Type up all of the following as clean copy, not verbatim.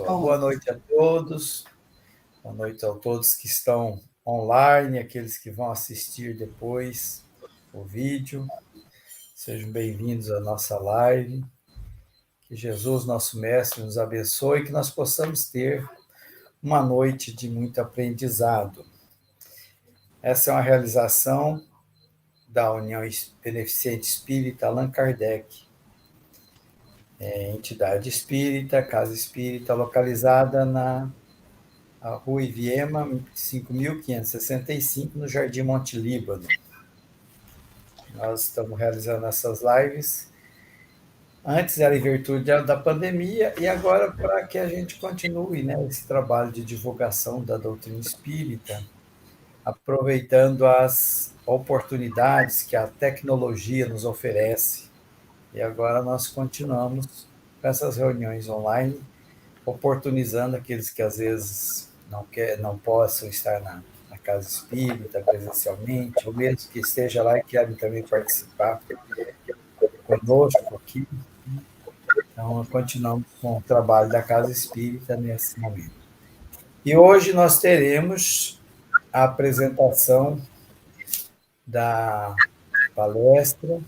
Boa noite a todos. Boa noite a todos que estão online, aqueles que vão assistir depois o vídeo. Sejam bem-vindos à nossa live. Que Jesus, nosso Mestre, nos abençoe e que nós possamos ter uma noite de muito aprendizado. Essa é uma realização da União Beneficente Espírita Allan Kardec, entidade espírita, casa espírita, localizada na Rua Iviema, 5.565, no Jardim Monte Líbano. Nós estamos realizando essas lives. Antes era em virtude da pandemia e agora para que a gente continue, né, esse trabalho de divulgação da doutrina espírita, aproveitando as oportunidades que a tecnologia nos oferece. E agora nós continuamos com essas reuniões online, oportunizando aqueles que às vezes não possam estar na casa espírita presencialmente, ou mesmo que esteja lá e querem também participar conosco aqui. Então, continuamos com o trabalho da casa espírita nesse momento. E hoje nós teremos a apresentação da palestra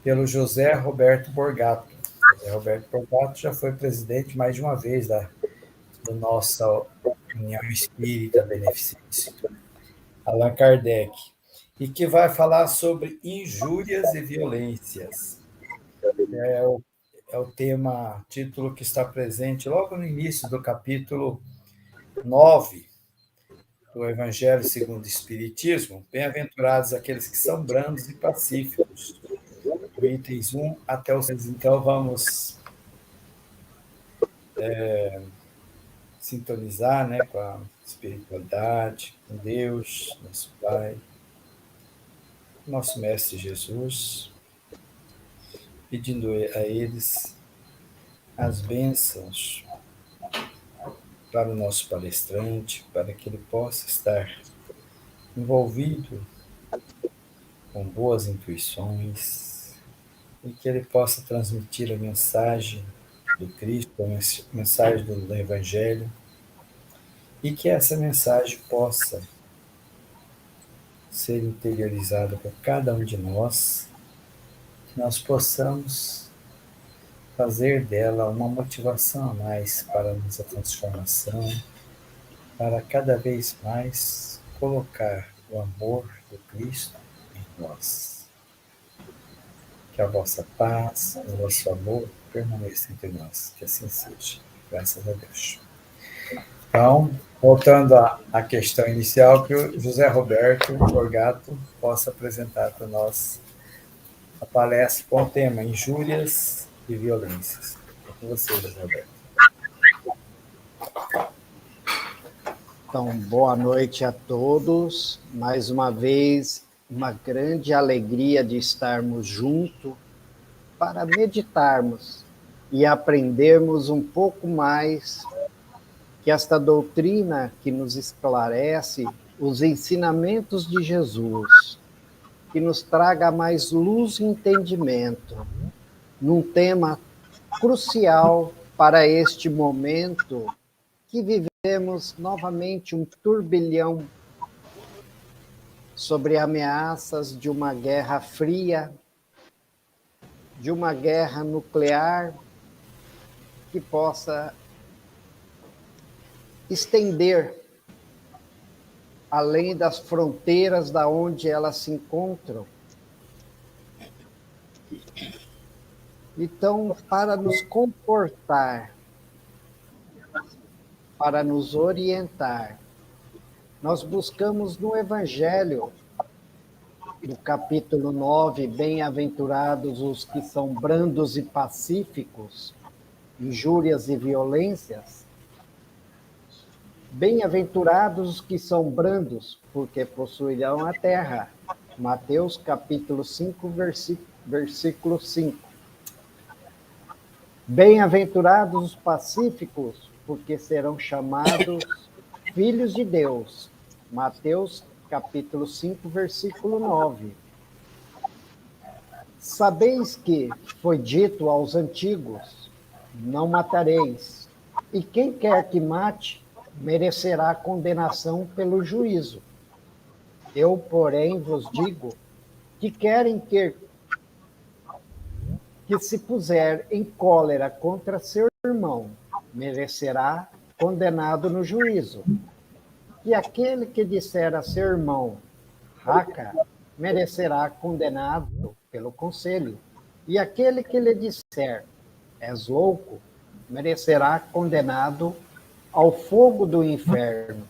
pelo José Roberto Borgato. José Roberto Borgato já foi presidente mais de uma vez da nossa União Espírita Beneficente Allan Kardec, e que vai falar sobre injúrias e violências. É o tema, título que está presente logo no início do capítulo 9 do Evangelho segundo o Espiritismo. Bem-aventurados aqueles que são brandos e pacíficos, itens 1 até os 6. Então, vamos sintonizar, né, com a espiritualidade, com Deus, nosso Pai, nosso Mestre Jesus, pedindo a eles as bênçãos para o nosso palestrante, para que ele possa estar envolvido com boas intuições e que ele possa transmitir a mensagem do Cristo, a mensagem do Evangelho, e que essa mensagem possa ser interiorizada por cada um de nós, que nós possamos fazer dela uma motivação a mais para a nossa transformação, para cada vez mais colocar o amor do Cristo em nós. Que a vossa paz, o vosso amor permaneça entre nós, que assim seja. Graças a Deus. Então, voltando à questão inicial, que o José Roberto Borgato possa apresentar para nós a palestra com o tema Injúrias e Violências. É com você, José Roberto. Então, boa noite a todos. Mais uma vez, uma grande alegria de estarmos juntos para meditarmos e aprendermos um pouco mais que esta doutrina que nos esclarece os ensinamentos de Jesus, que nos traga mais luz e entendimento num tema crucial para este momento que vivemos novamente um turbilhão sobre ameaças de uma guerra fria, de uma guerra nuclear que possa estender além das fronteiras da onde elas se encontram. Então, para nos comportar, para nos orientar, nós buscamos no Evangelho, no capítulo 9, bem-aventurados os que são brandos e pacíficos, injúrias e violências. Bem-aventurados os que são brandos, porque possuirão a terra. Mateus capítulo 5, versículo 5. Bem-aventurados os pacíficos, porque serão chamados filhos de Deus. Mateus capítulo 5, versículo 9. Sabeis que foi dito aos antigos, não matareis, E quem quer que mate, merecerá condenação pelo juízo. Eu, porém, vos digo que querem que se puser em cólera contra seu irmão, merecerá condenado no juízo. E aquele que disser a seu irmão, raca, merecerá condenado pelo conselho. E aquele que lhe disser, és louco, merecerá condenado ao fogo do inferno.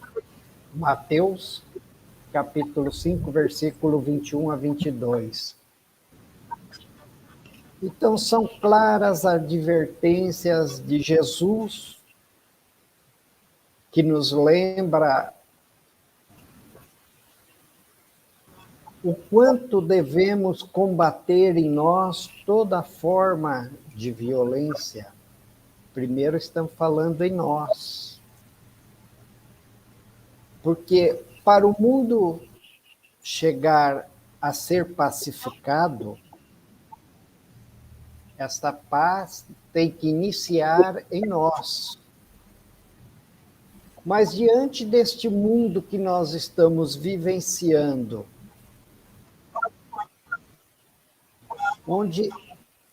Mateus, capítulo 5, versículo 21 a 22. Então, são claras advertências de Jesus que nos lembra o quanto devemos combater em nós toda forma de violência. Primeiro estamos falando em nós. Porque para o mundo chegar a ser pacificado, esta paz tem que iniciar em nós. Mas diante deste mundo que nós estamos vivenciando, onde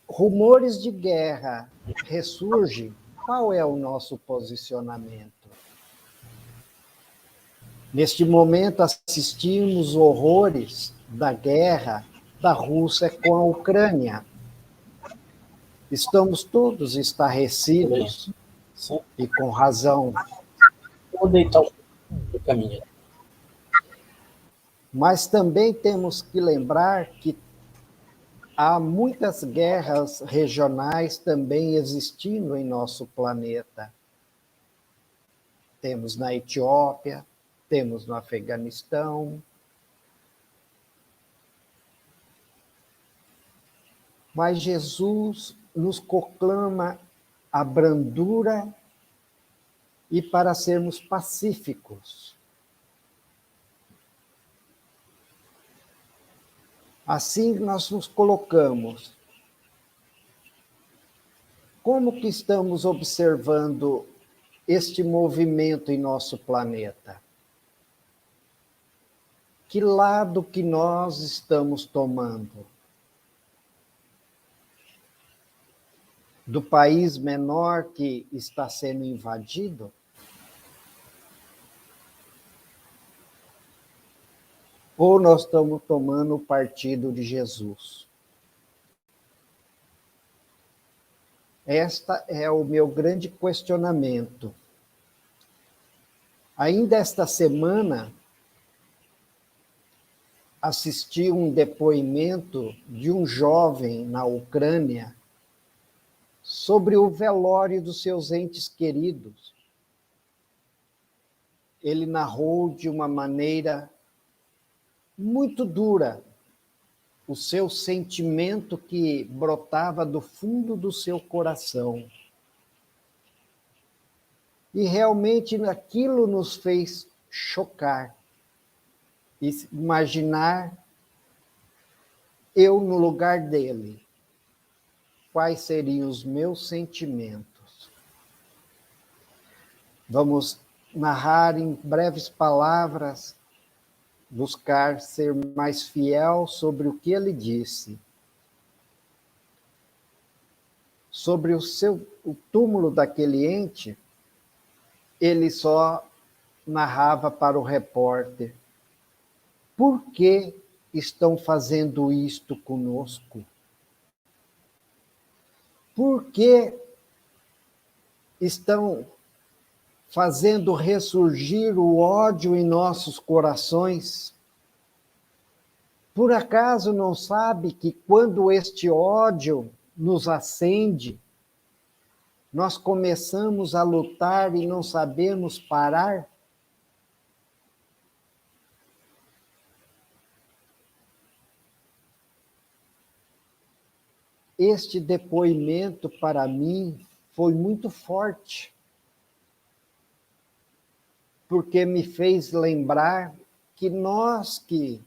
rumores de guerra ressurgem, qual é o nosso posicionamento? Neste momento, assistimos horrores da guerra da Rússia com a Ucrânia. Estamos todos estarrecidos, e com razão. Vou deitar o caminho. Mas também temos que lembrar que há muitas guerras regionais também existindo em nosso planeta. Temos na Etiópia, temos no Afeganistão. Mas Jesus nos proclama a brandura e para sermos pacíficos. Assim nós nos colocamos. Como que estamos observando este movimento em nosso planeta? Que lado que nós estamos tomando? Do país menor que está sendo invadido? Ou nós estamos tomando o partido de Jesus? Esta é o meu grande questionamento. Ainda esta semana, assisti um depoimento de um jovem na Ucrânia sobre o velório dos seus entes queridos. Ele narrou de uma maneira muito dura o seu sentimento que brotava do fundo do seu coração. E realmente aquilo nos fez chocar e imaginar eu no lugar dele. Quais seriam os meus sentimentos? Vamos narrar em breves palavras, buscar ser mais fiel sobre o que ele disse. Sobre o túmulo daquele ente, ele só narrava para o repórter: por que estão fazendo isto conosco? Por que estão fazendo ressurgir o ódio em nossos corações? Por acaso não sabe que quando este ódio nos acende, nós começamos a lutar e não sabemos parar? Este depoimento, para mim, foi muito forte, porque me fez lembrar que nós que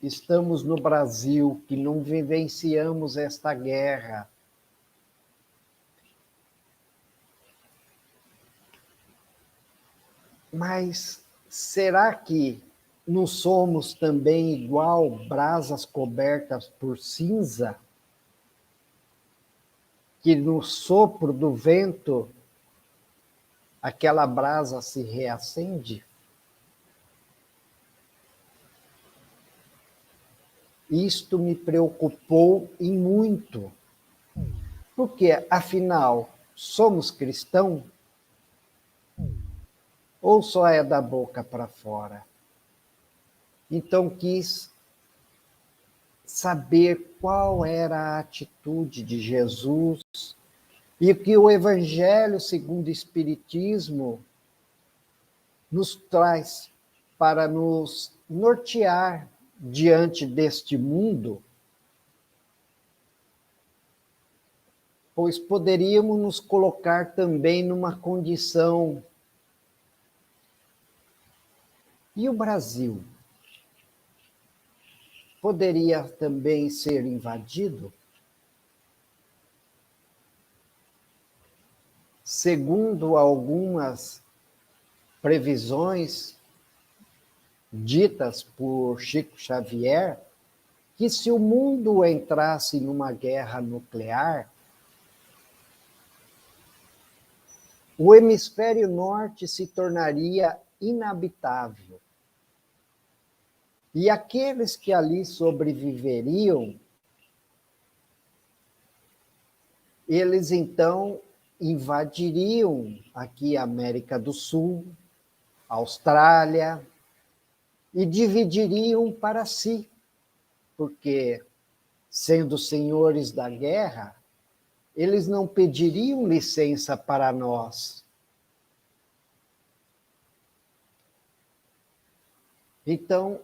estamos no Brasil, que não vivenciamos esta guerra, Mas será que não somos também igual brasas cobertas por cinza? Que no sopro do vento aquela brasa se reacende? Isto me preocupou e muito, porque, afinal, somos cristãos ou só é da boca para fora? Então, quis saber qual era a atitude de Jesus e o que o Evangelho segundo o Espiritismo nos traz para nos nortear diante deste mundo, pois poderíamos nos colocar também numa condição. E o Brasil poderia também ser invadido? Segundo algumas previsões ditas por Chico Xavier, que se o mundo entrasse numa guerra nuclear, o hemisfério norte se tornaria inabitável. E aqueles que ali sobreviveriam, eles então invadiriam aqui a América do Sul, a Austrália, e dividiriam para si, porque, sendo senhores da guerra, eles não pediriam licença para nós. Então,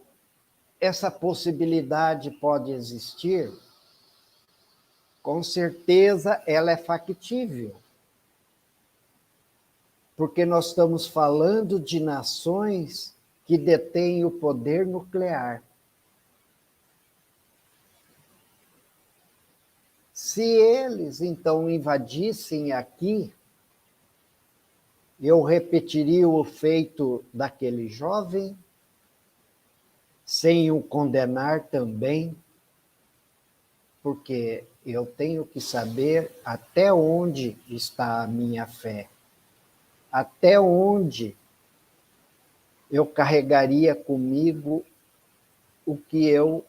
essa possibilidade pode existir? Com certeza ela é factível. Porque nós estamos falando de nações que detêm o poder nuclear. Se eles, então, invadissem aqui, eu repetiria o feito daquele jovem, sem o condenar também, porque eu tenho que saber até onde está a minha fé, até onde eu carregaria comigo o que eu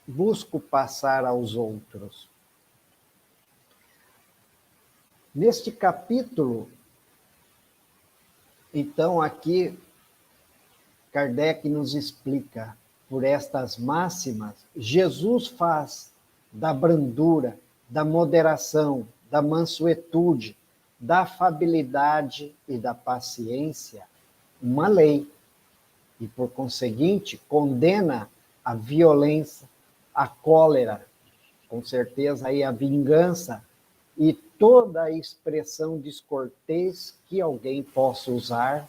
busco passar aos outros. Neste capítulo, então, aqui, Kardec nos explica, por estas máximas, Jesus faz da brandura, da moderação, da mansuetude, da afabilidade e da paciência uma lei. E, por conseguinte, condena a violência, a cólera, com certeza aí a vingança e toda a expressão descortês que alguém possa usar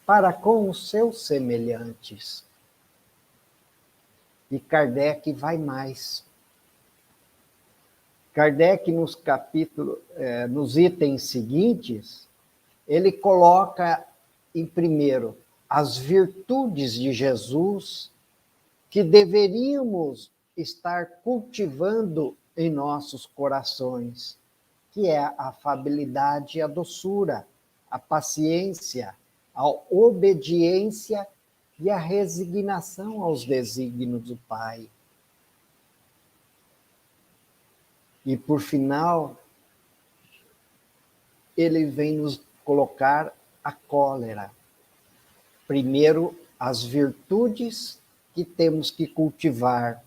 para com os seus semelhantes. E Kardec vai mais. Kardec, nos capítulos, nos itens seguintes, ele coloca em primeiro as virtudes de Jesus que deveríamos estar cultivando em nossos corações, que é a afabilidade e a doçura, a paciência, a obediência e a resignação aos desígnios do Pai. E, por final, ele vem nos colocar a cólera. Primeiro, as virtudes que temos que cultivar.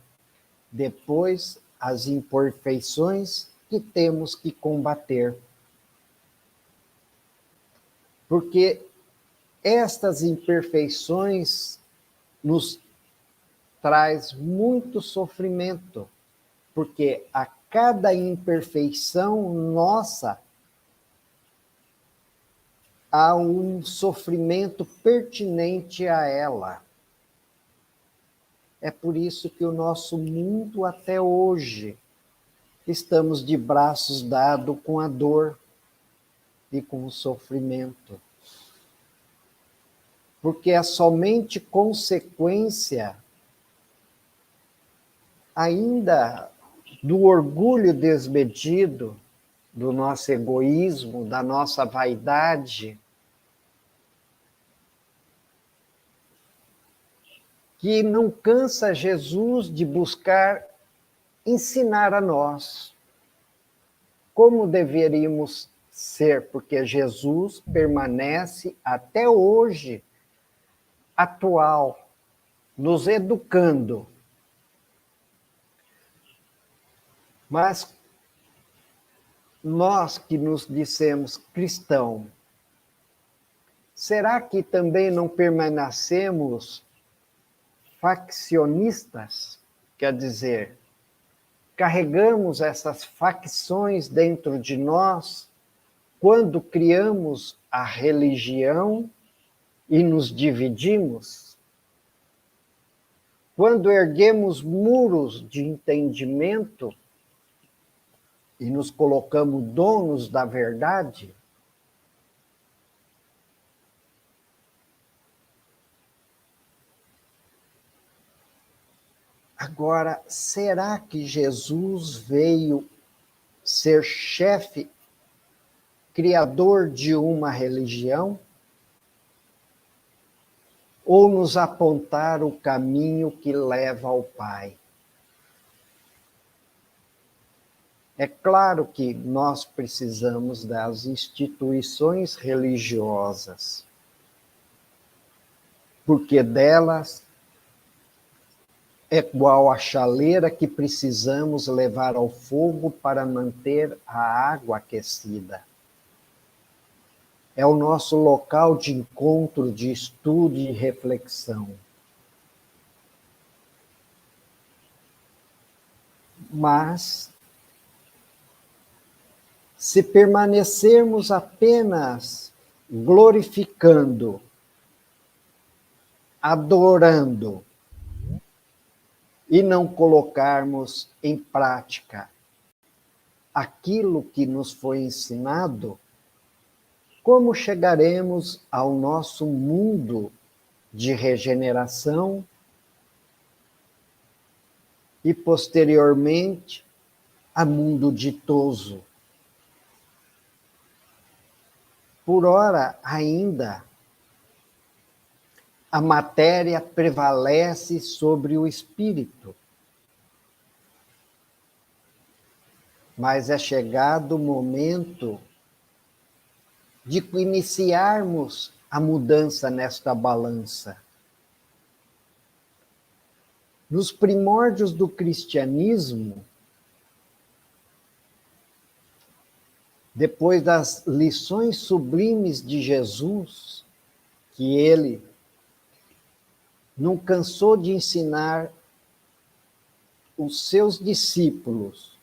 Depois, as imperfeições que temos que combater. Porque estas imperfeições nos traz muito sofrimento, porque a cada imperfeição nossa há um sofrimento pertinente a ela. É por isso que o nosso mundo até hoje estamos de braços dados com a dor e com o sofrimento. porque é somente consequência ainda do orgulho desmedido, do nosso egoísmo, da nossa vaidade, que não cansa Jesus de buscar ensinar a nós como deveríamos ser, porque Jesus permanece até hoje atual, nos educando. Mas nós que nos dissemos cristãos, será que também não permanecemos faccionistas? Quer dizer, carregamos essas facções dentro de nós quando criamos a religião e nos dividimos? Quando erguemos muros de entendimento e nos colocamos donos da verdade? Agora, será que Jesus veio ser chefe, criador de uma religião? Ou nos apontar o caminho que leva ao Pai? É claro que nós precisamos das instituições religiosas, porque delas é igual a chaleira que precisamos levar ao fogo para manter a água aquecida. É o nosso local de encontro, de estudo e reflexão. Mas, se permanecermos apenas glorificando, adorando, e não colocarmos em prática aquilo que nos foi ensinado, como chegaremos ao nosso mundo de regeneração e, posteriormente, a mundo ditoso? Por ora, ainda, a matéria prevalece sobre o espírito. Mas é chegado o momento de iniciarmos a mudança nesta balança. Nos primórdios do cristianismo, depois das lições sublimes de Jesus, que ele não cansou de ensinar os seus discípulos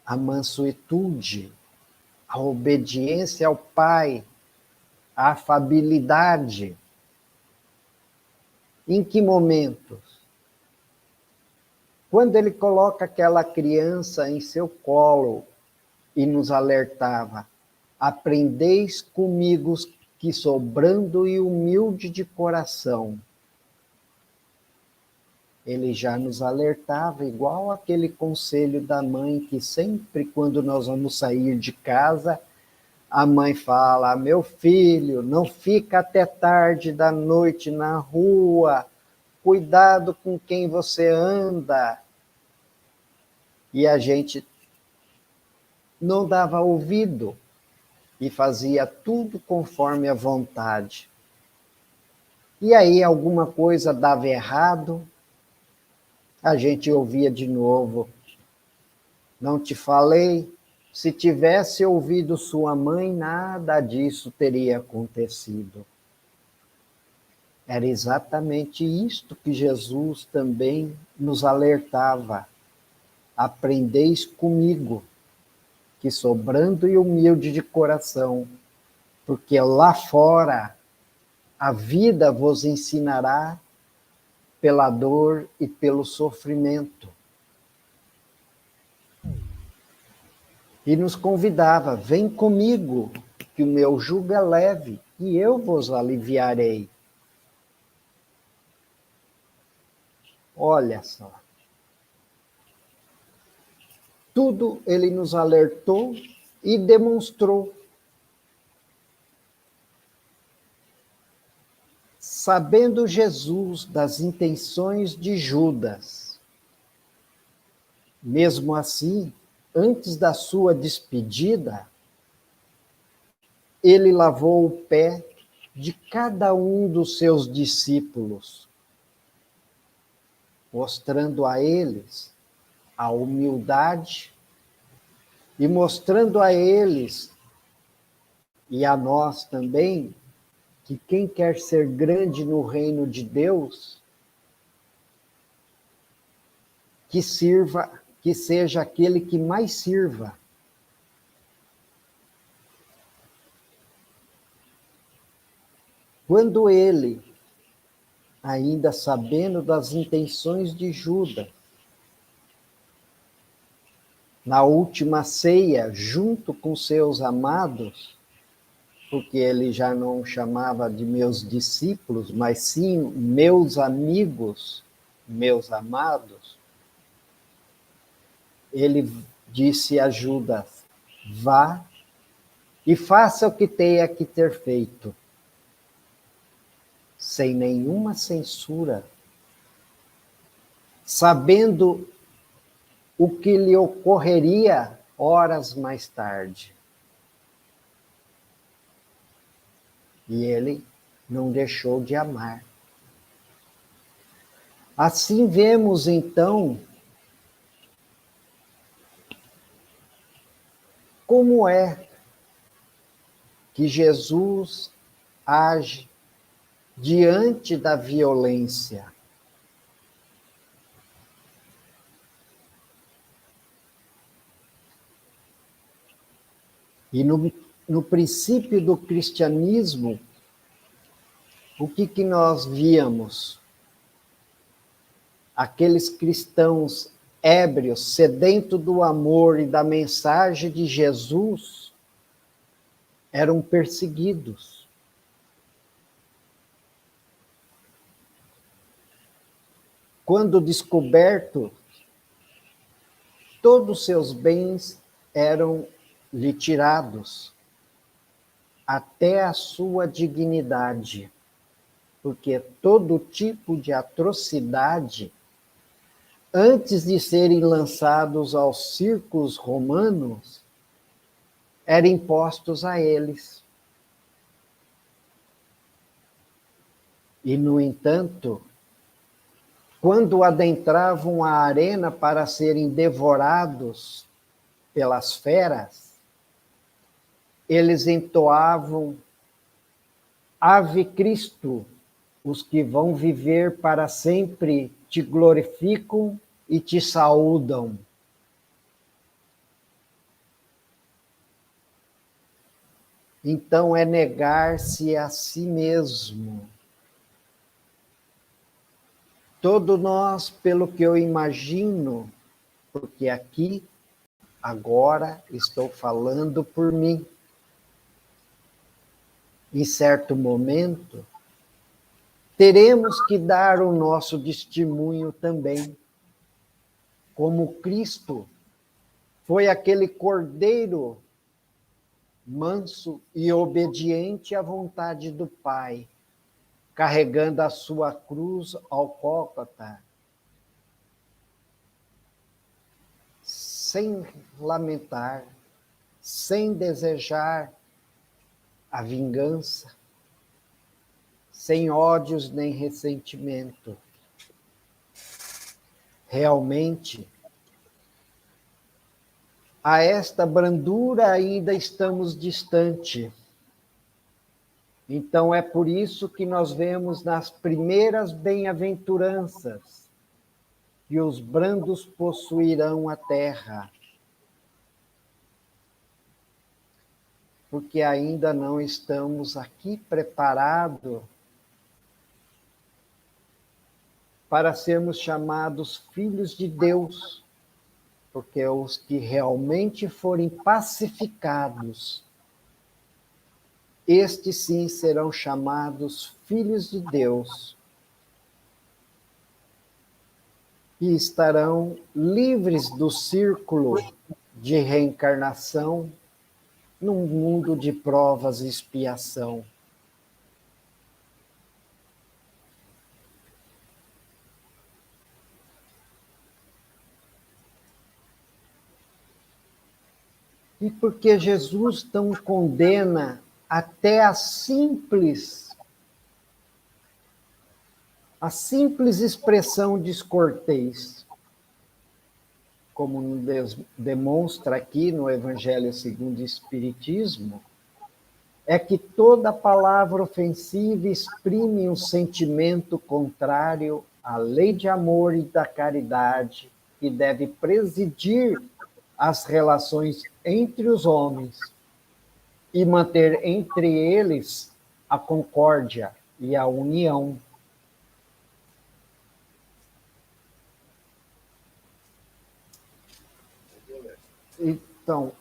a mansuetude, a obediência ao Pai, a afabilidade. Em que momentos? Quando ele coloca aquela criança em seu colo e nos alertava: aprendeis comigo que sou brando e humilde de coração. Ele já nos alertava, igual aquele conselho da mãe que sempre quando nós vamos sair de casa, a mãe fala: meu filho, não fica até tarde da noite na rua, cuidado com quem você anda. E a gente não dava ouvido e fazia tudo conforme a vontade. E aí alguma coisa dava errado, a gente ouvia de novo: não te falei? Se tivesse ouvido sua mãe, nada disso teria acontecido. Era exatamente isto que Jesus também nos alertava: aprendeis comigo, que sou brando e humilde de coração, porque lá fora a vida vos ensinará pela dor e pelo sofrimento. E nos convidava: vem comigo, que o meu jugo é leve. e eu vos aliviarei. Olha só. Tudo ele nos alertou e demonstrou. Sabendo Jesus das intenções de Judas, mesmo assim, antes da sua despedida, ele lavou o pé de cada um dos seus discípulos, mostrando a eles a humildade e mostrando a eles e a nós também que quem quer ser grande no reino de Deus, que sirva, que seja aquele que mais sirva. Quando ele, ainda sabendo das intenções de Judas, na última ceia, junto com seus amados, porque ele já não chamava de meus discípulos, mas sim meus amigos, meus amados, ele disse a Judas: vá e faça o que tenha que ter feito, sem nenhuma censura, sabendo o que lhe ocorreria horas mais tarde. E ele não deixou de amar. Assim vemos, então, como é que Jesus age diante da violência. E no princípio do cristianismo, o que nós víamos? Aqueles cristãos ébrios, sedentos do amor e da mensagem de Jesus, eram perseguidos. Quando descoberto, todos os seus bens eram lhe tirados, até a sua dignidade, porque todo tipo de atrocidade, antes de serem lançados aos circos romanos, eram impostos a eles. E, no entanto, quando adentravam a arena para serem devorados pelas feras, eles entoavam Ave Cristo, os que vão viver para sempre te glorificam e te saúdam. Então é negar-se a si mesmo. Todos nós, pelo que eu imagino, porque aqui, agora, estou falando por mim. Em certo momento, teremos que dar o nosso testemunho também. Como Cristo foi aquele cordeiro manso e obediente à vontade do Pai, carregando a sua cruz ao Gólgota, sem lamentar, sem desejar a vingança, sem ódios nem ressentimento. Realmente, a esta brandura ainda estamos distante. Então é por isso que nós vemos nas primeiras bem-aventuranças que os brandos possuirão a terra. Porque ainda não estamos aqui preparados para sermos chamados filhos de Deus, porque os que realmente forem pacificados, estes sim serão chamados filhos de Deus e estarão livres do círculo de reencarnação num mundo de provas e expiação. E porque Jesus não condena até a simples expressão descortês, como nos demonstra aqui no Evangelho segundo o Espiritismo, é que toda palavra ofensiva exprime um sentimento contrário à lei de amor e da caridade que deve presidir as relações entre os homens e manter entre eles a concórdia e a união. Então,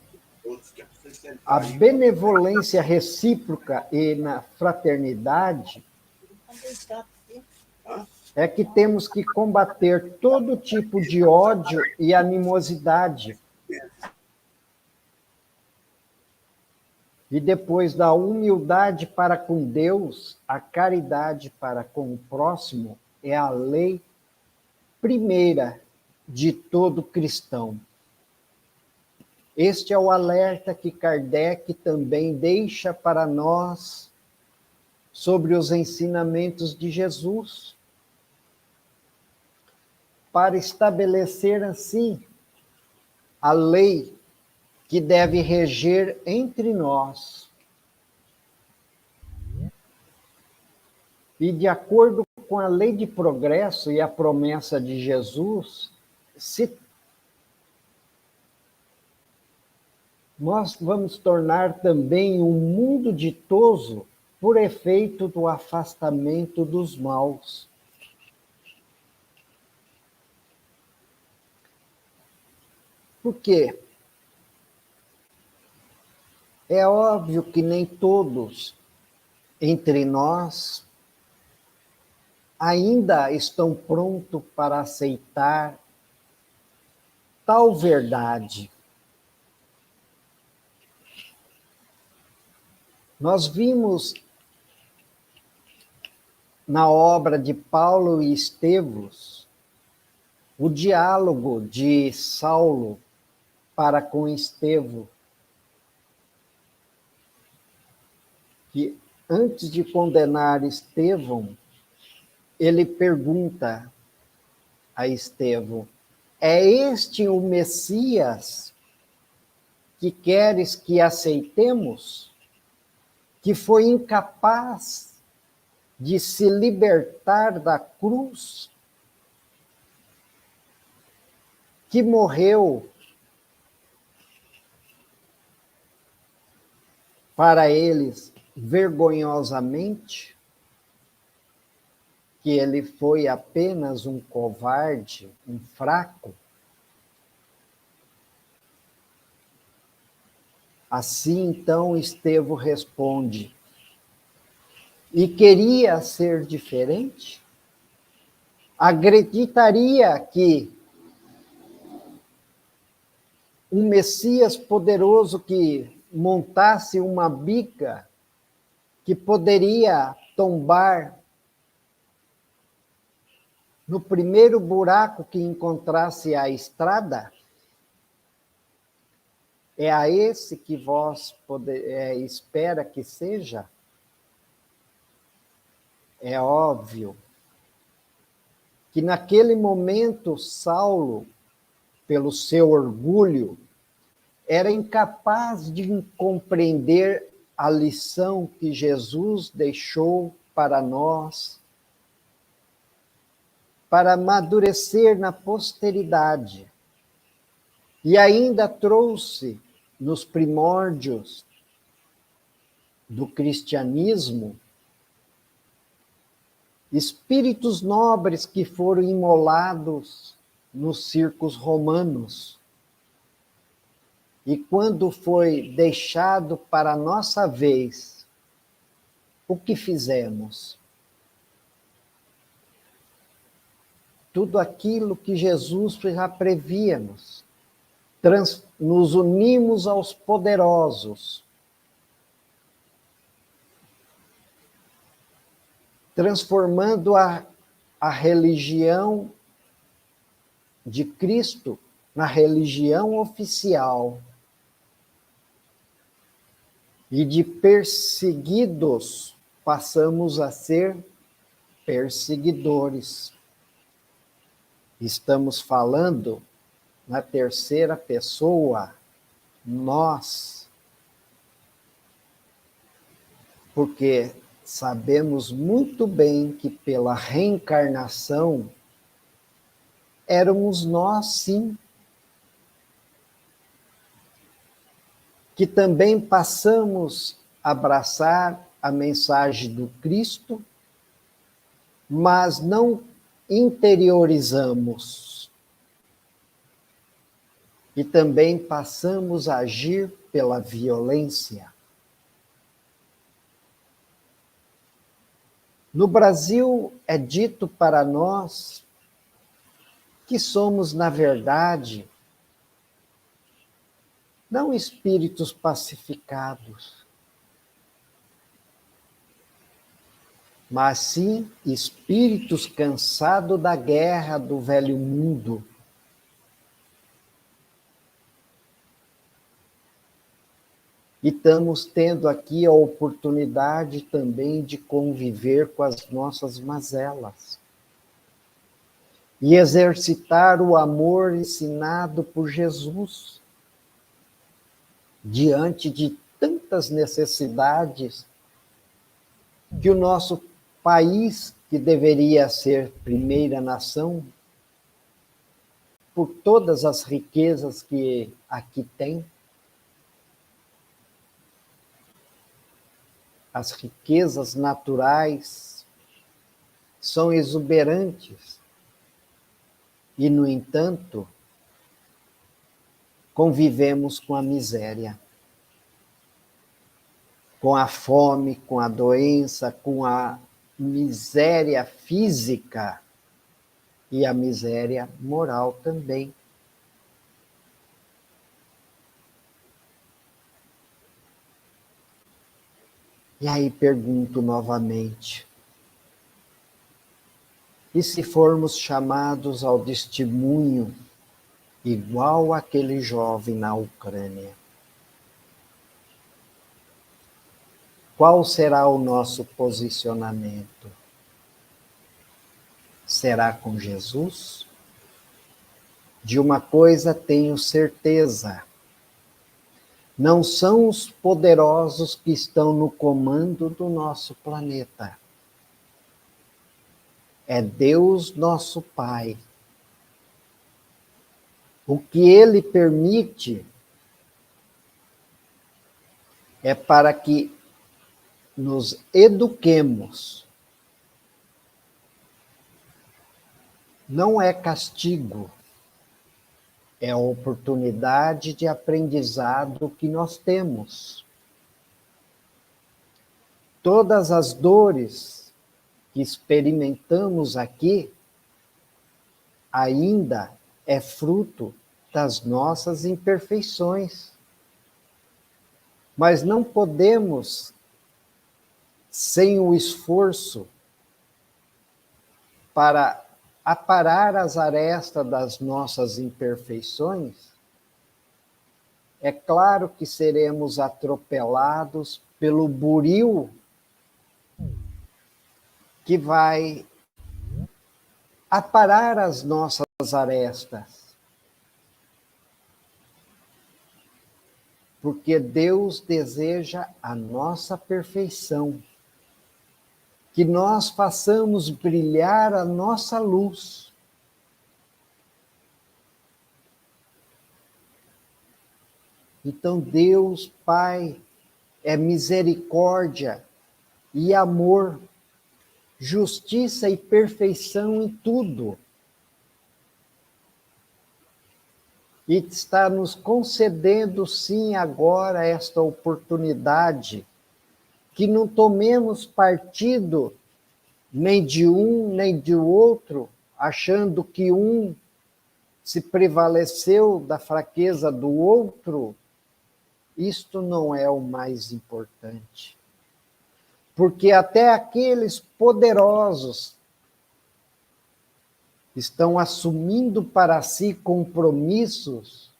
a benevolência recíproca e na fraternidade é que temos que combater todo tipo de ódio e animosidade. E depois da humildade para com Deus, a caridade para com o próximo é a lei primeira de todo cristão. Este é o alerta que Kardec também deixa para nós sobre os ensinamentos de Jesus, para estabelecer assim a lei que deve reger entre nós. E de acordo com a lei de progresso e a promessa de Jesus, nós vamos tornar também um mundo ditoso por efeito do afastamento dos maus. Por quê? É óbvio que nem todos entre nós ainda estão prontos para aceitar tal verdade. Nós vimos na obra de Paulo e Estevos o diálogo de Saulo para com Estevão, que antes de condenar Estevão, ele pergunta a Estevão: é este o Messias que queres que aceitemos? Que foi incapaz de se libertar da cruz, que morreu para eles vergonhosamente, que ele foi apenas um covarde, um fraco. Assim, então, Estevão responde: e queria ser diferente? Acreditaria que um Messias poderoso que montasse uma bica que poderia tombar no primeiro buraco que encontrasse a estrada? É a esse que vós espera que seja? É óbvio que naquele momento Saulo, pelo seu orgulho, era incapaz de compreender a lição que Jesus deixou para nós, para amadurecer na posteridade. E ainda trouxe nos primórdios do cristianismo espíritos nobres que foram imolados nos circos romanos. E quando foi deixado para a nossa vez o que fizemos? Tudo aquilo que Jesus já prevíamos. Nos unimos aos poderosos, transformando a religião de Cristo na religião oficial. E de perseguidos passamos a ser perseguidores. Estamos falando na terceira pessoa, nós. Porque sabemos muito bem que pela reencarnação éramos nós, sim, que também passamos a abraçar a mensagem do Cristo, mas não interiorizamos. E também passamos a agir pela violência. No Brasil, é dito para nós que somos, na verdade, não espíritos pacificados, mas sim espíritos cansados da guerra do velho mundo. E estamos tendo aqui a oportunidade também de conviver com as nossas mazelas e exercitar o amor ensinado por Jesus diante de tantas necessidades que o nosso país, que deveria ser primeira nação, por todas as riquezas que aqui tem, as riquezas naturais são exuberantes e, no entanto, convivemos com a miséria, com a fome, com a doença, com a miséria física e a miséria moral também. E aí pergunto novamente, e se formos chamados ao testemunho igual aquele jovem na Ucrânia? Qual será o nosso posicionamento? Será com Jesus? De uma coisa tenho certeza: não são os poderosos que estão no comando do nosso planeta. É Deus, nosso Pai. O que Ele permite é para que nos eduquemos. Não é castigo, é a oportunidade de aprendizado que nós temos. Todas as dores que experimentamos aqui ainda é fruto das nossas imperfeições. Mas não podemos, sem o esforço para aparar as arestas das nossas imperfeições, é claro que seremos atropelados pelo buril que vai aparar as nossas arestas. Porque Deus deseja a nossa perfeição, que nós façamos brilhar a nossa luz. Então Deus, Pai, é misericórdia e amor, justiça e perfeição em tudo. E está nos concedendo, sim, agora esta oportunidade que não tomemos partido nem de um, nem de outro, achando que um se prevaleceu da fraqueza do outro. Isto não é o mais importante. Porque até aqueles poderosos estão assumindo para si compromissos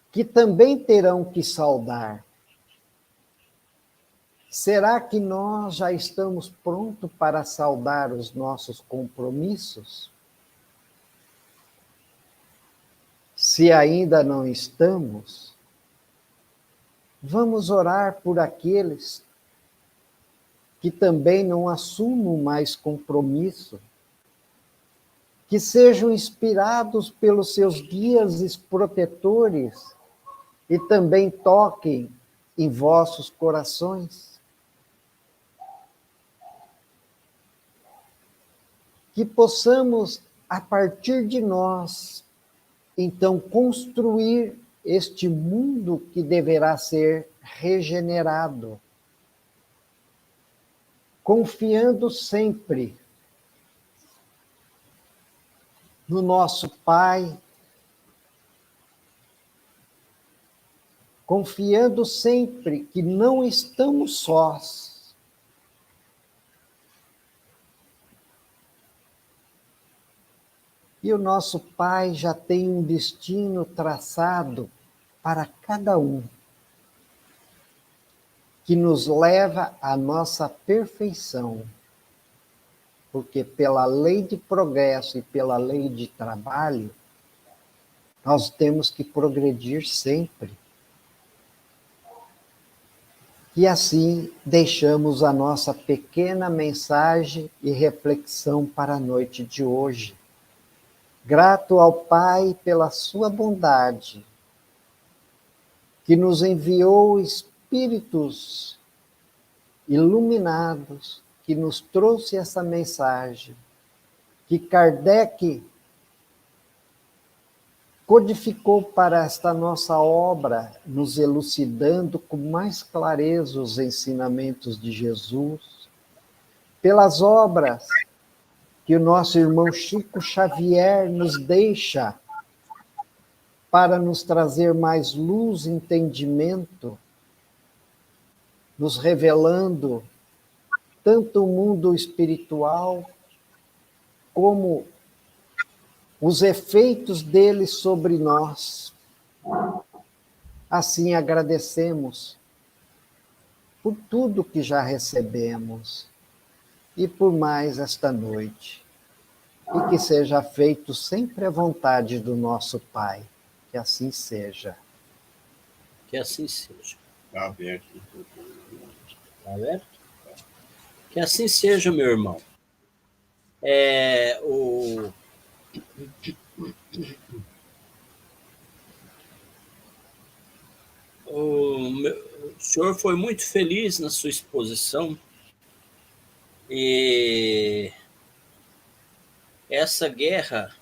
que também terão que saldar. Será que nós já estamos prontos para saldar os nossos compromissos? Se ainda não estamos, vamos orar por aqueles que também não assumam mais compromisso, que sejam inspirados pelos seus guias e protetores e também toquem em vossos corações. Que possamos, a partir de nós, então, construir este mundo que deverá ser regenerado, confiando sempre no nosso Pai, confiando sempre que não estamos sós. E o nosso Pai já tem um destino traçado para cada um, que nos leva à nossa perfeição. Porque pela lei de progresso e pela lei de trabalho, nós temos que progredir sempre. E assim deixamos a nossa pequena mensagem e reflexão para a noite de hoje. Grato ao Pai pela sua bondade, que nos enviou espíritos iluminados, que nos trouxe essa mensagem, que Kardec codificou para esta nossa obra, nos elucidando com mais clareza os ensinamentos de Jesus, pelas obras que o nosso irmão Chico Xavier nos deixa para nos trazer mais luz e entendimento, nos revelando tanto o mundo espiritual como os efeitos dele sobre nós. Assim agradecemos por tudo que já recebemos e por mais esta noite. E que seja feito sempre a vontade do nosso Pai. Que assim seja. Que assim seja. Está aberto. Está aberto? Que assim seja, meu irmão. O senhor foi muito feliz na sua exposição e essa guerra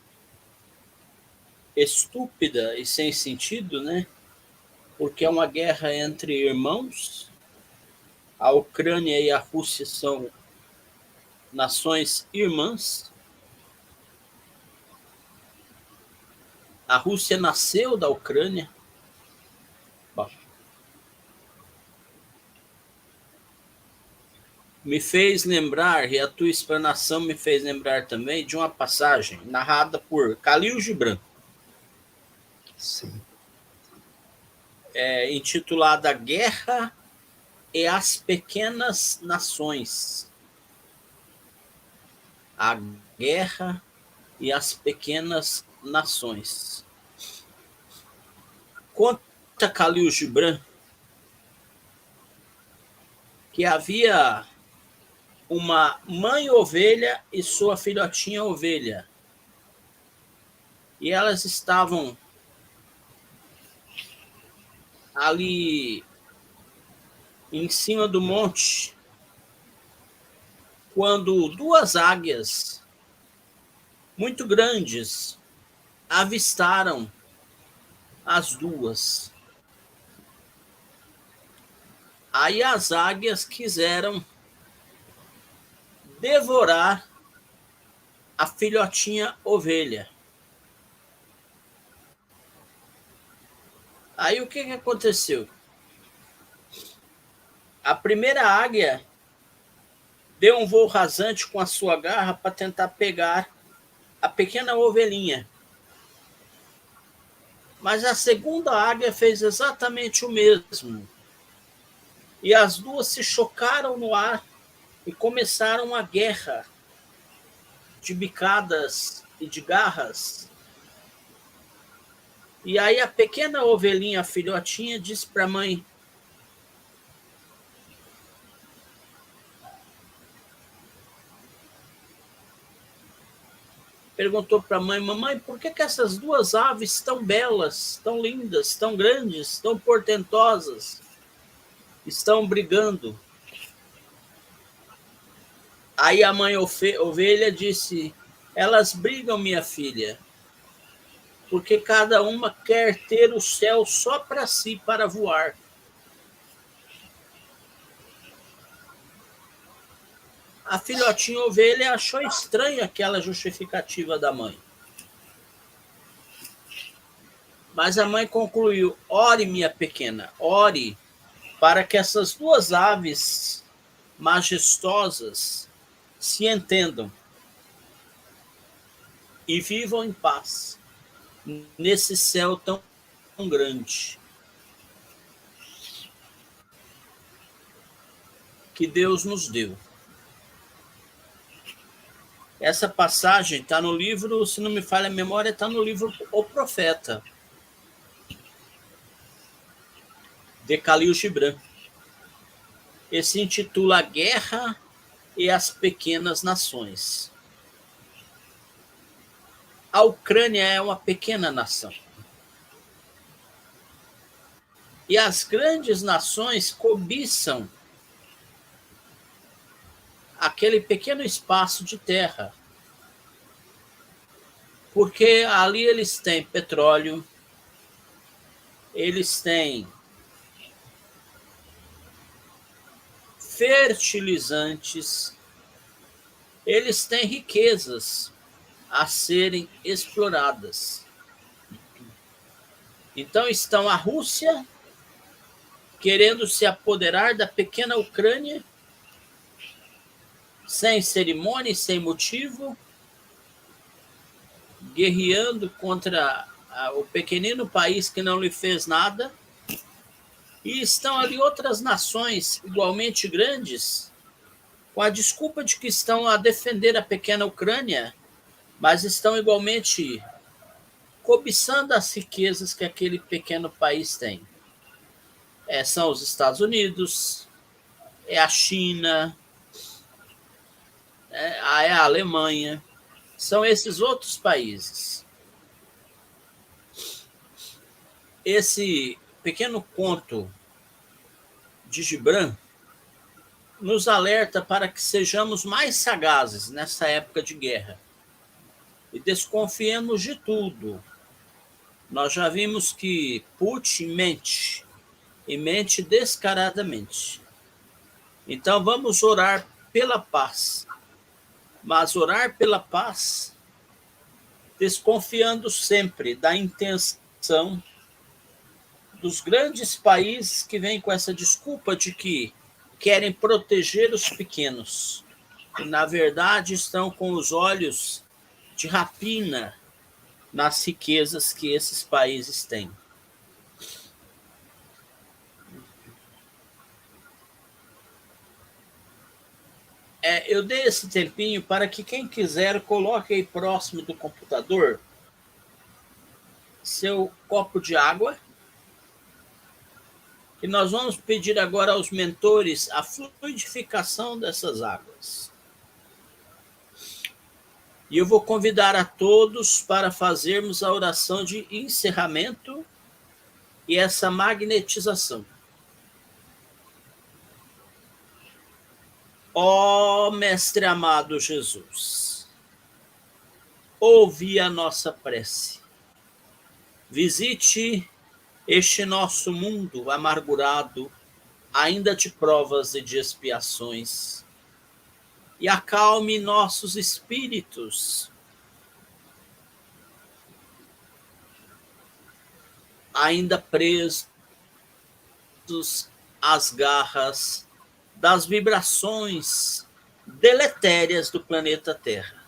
estúpida e sem sentido, né? Porque é uma guerra entre irmãos. A Ucrânia e a Rússia são nações irmãs. A Rússia nasceu da Ucrânia. Bom, me fez lembrar, e a tua explanação me fez lembrar também de uma passagem narrada por Khalil Gibran. Sim. Intitulada Guerra e as Pequenas Nações. A Guerra e as Pequenas Nações. Conta Khalil Gibran que havia uma mãe ovelha e sua filhotinha ovelha. E elas estavam ali em cima do monte, quando duas águias muito grandes avistaram as duas. Aí as águias quiseram devorar a filhotinha ovelha. Aí o que aconteceu? A primeira águia deu um voo rasante com a sua garra para tentar pegar a pequena ovelhinha. Mas a segunda águia fez exatamente o mesmo. E as duas se chocaram no ar e começaram uma guerra de bicadas e de garras. E aí a pequena ovelhinha, a filhotinha, disse para a mãe: perguntou para a mãe: mamãe, por que essas duas aves tão belas, tão lindas, tão grandes, tão portentosas estão brigando? Aí a mãe ovelha disse: elas brigam, minha filha, porque cada uma quer ter o céu só para si, para voar. A filhotinha ovelha achou estranha aquela justificativa da mãe. Mas a mãe concluiu: ore, minha pequena, ore, para que essas duas aves majestosas se entendam e vivam em paz nesse céu tão grande que Deus nos deu. Essa passagem está no livro, se não me falha a memória, está no livro O Profeta, de Khalil Gibran. Esse se intitula A Guerra e as Pequenas Nações. A Ucrânia é uma pequena nação. E as grandes nações cobiçam aquele pequeno espaço de terra, porque ali eles têm petróleo, eles têm fertilizantes, eles têm riquezas a serem exploradas. Então estão a Rússia querendo se apoderar da pequena Ucrânia, sem cerimônia e sem motivo, guerreando contra o pequenino país que não lhe fez nada. E estão ali outras nações igualmente grandes, com a desculpa de que estão a defender a pequena Ucrânia, mas estão igualmente cobiçando as riquezas que aquele pequeno país tem. São os Estados Unidos, é a China, é a Alemanha, são esses outros países. Esse pequeno conto de Gibran nos alerta para que sejamos mais sagazes nessa época de guerra e desconfiemos de tudo. Nós já vimos que Putin mente, e mente descaradamente. Então vamos orar pela paz, mas orar pela paz desconfiando sempre da intenção dos grandes países que vêm com essa desculpa de que querem proteger os pequenos e, na verdade, estão com os olhos de rapina nas riquezas que esses países têm. Eu dei esse tempinho para que quem quiser coloque aí próximo do computador seu copo de água, e nós vamos pedir agora aos mentores a fluidificação dessas águas. E eu vou convidar a todos para fazermos a oração de encerramento e essa magnetização. Ó Mestre amado Jesus, ouvi a nossa prece. Visite este nosso mundo amargurado, ainda de provas e de expiações, e acalme nossos espíritos, ainda presos às garras das vibrações deletérias do planeta Terra.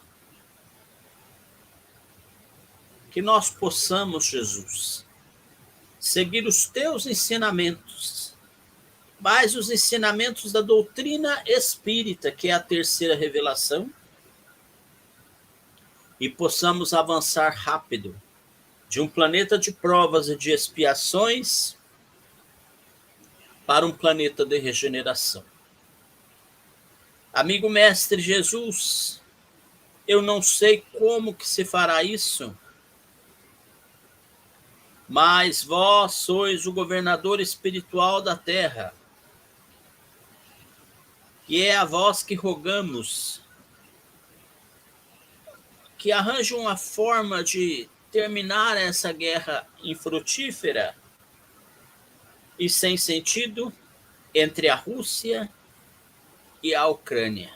Que nós possamos, Jesus, seguir os teus ensinamentos, mas os ensinamentos da doutrina espírita, que é a terceira revelação, e possamos avançar rápido de um planeta de provas e de expiações para um planeta de regeneração. Amigo mestre Jesus, eu não sei como que se fará isso, mas vós sois o governador espiritual da Terra, e é a vós que rogamos que arranje uma forma de terminar essa guerra infrutífera e sem sentido entre a Rússia e a Ucrânia.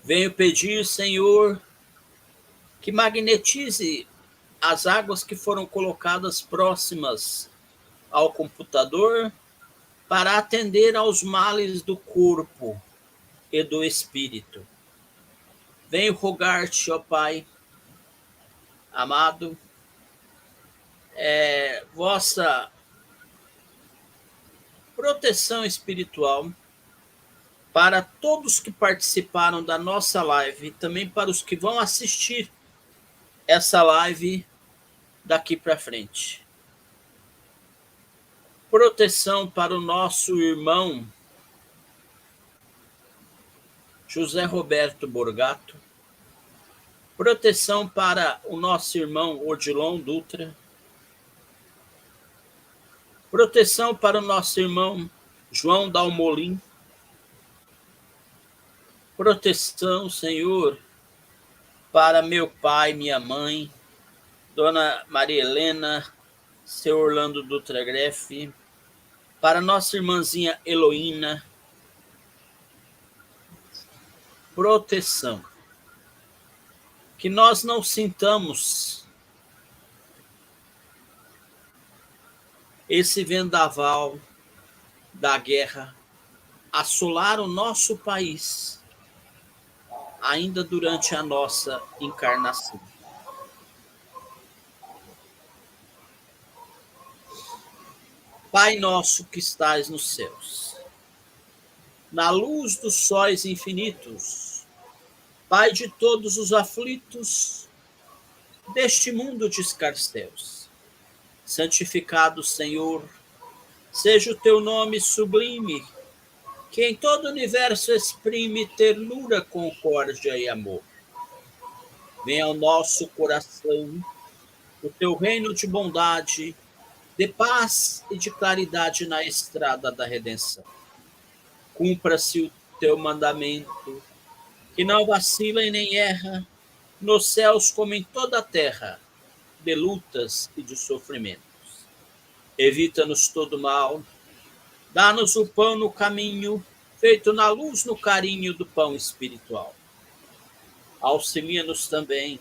Venho pedir, Senhor, que magnetize as águas que foram colocadas próximas ao computador para atender aos males do corpo e do espírito. Venho rogar-te, ó Pai amado, vossa proteção espiritual para todos que participaram da nossa live e também para os que vão assistir essa live daqui para frente. Proteção para o nosso irmão José Roberto Borgato. Proteção para o nosso irmão Odilon Dutra. Proteção para o nosso irmão João Dalmolin. Proteção, Senhor, para meu pai, minha mãe, Dona Maria Helena, seu Orlando Dutra Greff, para nossa irmãzinha Heloína. Proteção. Que nós não sintamos esse vendaval da guerra assolar o nosso país ainda durante a nossa encarnação. Pai nosso que estais nos céus, na luz dos sóis infinitos, Pai de todos os aflitos deste mundo de escarcéus, santificado, Senhor, seja o teu nome sublime, que em todo o universo exprime ternura, concórdia e amor. Venha ao nosso coração o teu reino de bondade, de paz e de claridade na estrada da redenção. Cumpra-se o teu mandamento, que não vacila e nem erra, nos céus como em toda a terra, de lutas e de sofrimentos. Evita-nos todo mal, dá-nos o pão no caminho, feito na luz, no carinho do pão espiritual. Auxilia-nos também,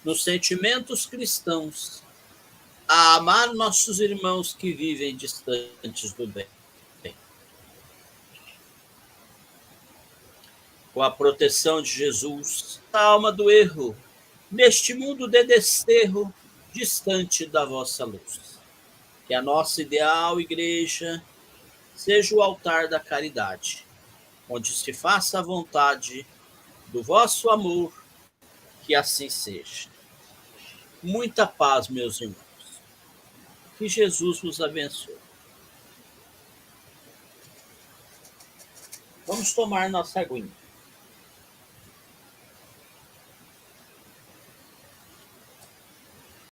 nos sentimentos cristãos, a amar nossos irmãos que vivem distantes do bem. Com a proteção de Jesus, a alma do erro, neste mundo de desterro, distante da vossa luz. Que a nossa ideal igreja seja o altar da caridade, onde se faça a vontade do vosso amor, que assim seja. Muita paz, meus irmãos. Que Jesus vos abençoe. Vamos tomar nossa aguinha.